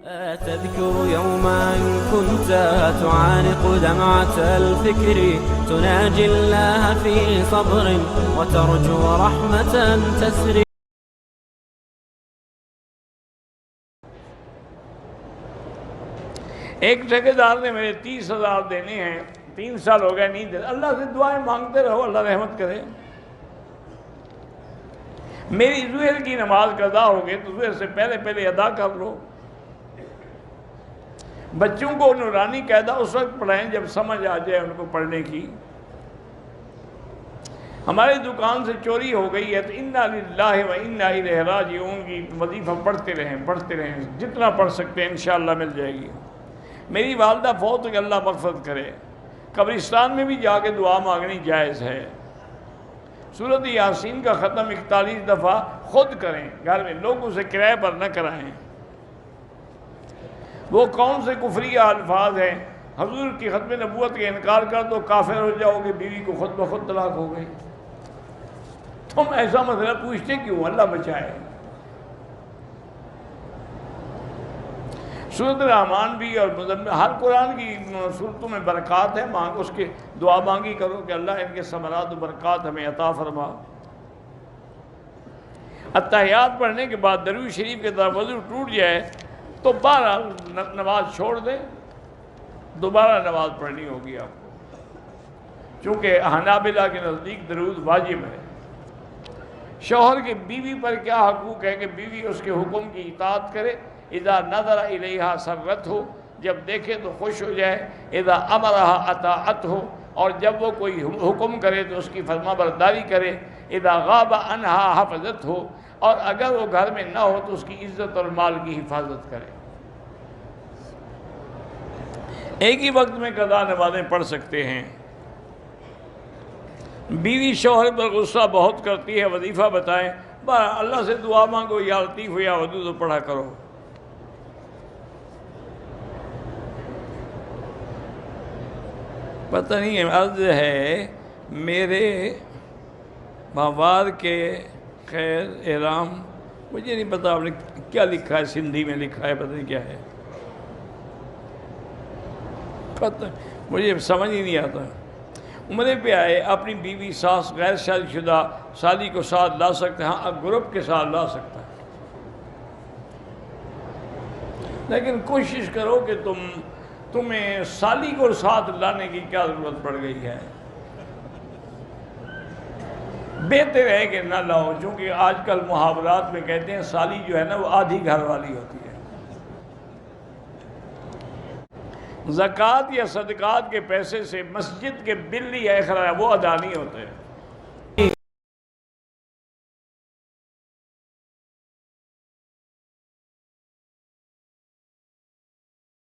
تذكر يوما كنت تعانق دمعة الفكر تناجي الله في صبر وترجو رحمة تسري. ایک ٹھیکیدار نے میرے 30,000 دینے ہیں، 3 سال ہو گئے نہیں دے، اللہ سے دعائیں مانگتے رہو اللہ رحمت کرے۔ میری ظہر کی نماز قضا ہو گئی تو ظہر سے پہلے ادا کر لو۔ بچوں کو نورانی قاعدہ اس وقت پڑھائیں جب سمجھ آ جائے ان کو پڑھنے کی۔ ہماری دکان سے چوری ہو گئی ہے تو انا للہ و انا الیہ راجعون کی وظیفہ پڑھتے رہیں، جتنا پڑھ سکتے ہیں انشاءاللہ مل جائے گی۔ میری والدہ فوت کہ اللہ مغفرت کرے، قبرستان میں بھی جا کے دعا مانگنی جائز ہے۔ سورۃ یاسین کا ختم 41 دفعہ خود کریں، گھر میں لوگوں سے کرائے پر نہ کرائیں۔ وہ کون سے کفری الفاظ ہیں؟ حضور کی ختم نبوت کا انکار کر دو کافر ہو جاؤ گے، بیوی کو خود بخود طلاق ہو گئی۔ تم ایسا مسئلہ پوچھتے کیوں؟ اللہ بچائے۔ سورۃ الرحمن بھی اور مزمل، ہر قرآن کی صورتوں میں برکات ہے، اس کے دعا مانگی کرو کہ اللہ ان کے ثمرات و برکات ہمیں عطا فرما۔ اتحیات پڑھنے کے بعد درود شریف کے طرف وضو ٹوٹ جائے تو بہرحال نماز چھوڑ دیں، دوبارہ نماز پڑھنی ہوگی آپ کو، چونکہ حنابلہ کے نزدیک درود واجب ہے۔ شوہر کے بیوی پر کیا حقوق ہے کہ بیوی اس کے حکم کی اطاعت کرے، اذا نظر الیہا سرت ہو، جب دیکھے تو خوش ہو جائے، اذا امرہا اطاعت ہو، اور جب وہ کوئی حکم کرے تو اس کی فرما برداری کرے، اذا غاب عنہا حفظت ہو، اور اگر وہ گھر میں نہ ہو تو اس کی عزت اور مال کی حفاظت کرے۔ ایک ہی وقت میں قضا نمازیں پڑھ سکتے ہیں۔ بیوی شوہر پر غصہ بہت کرتی ہے، وظیفہ بتائیں، اللہ سے دعا مانگو یا لطیف یا ودود تو پڑھا کرو۔ پتہ نہیں ہے، عرض ہے میرے ماوار کے خیر احرام، مجھے نہیں پتا آپ نے کیا لکھا ہے، سندھی میں لکھا ہے، پتہ نہیں کیا ہے، پتہ مجھے سمجھ ہی نہیں آتا۔ عمرے پہ آئے، اپنی بیوی ساس غیر شادی شدہ سالی کو ساتھ لا سکتے ہیں، ہاں گروپ کے ساتھ لا سکتا ہے، لیکن کوشش کرو کہ تمہیں سالی کو ساتھ لانے کی کیا ضرورت پڑ گئی ہے، بہتر ہے کہ نہ لاؤ، چونکہ آج کل محاورات میں کہتے ہیں سالی جو ہے نا وہ آدھی گھر والی ہوتی ہے۔ زکوٰۃ یا صدقات کے پیسے سے مسجد کے بل یا اخراج وہ ادا نہیں ہوتے۔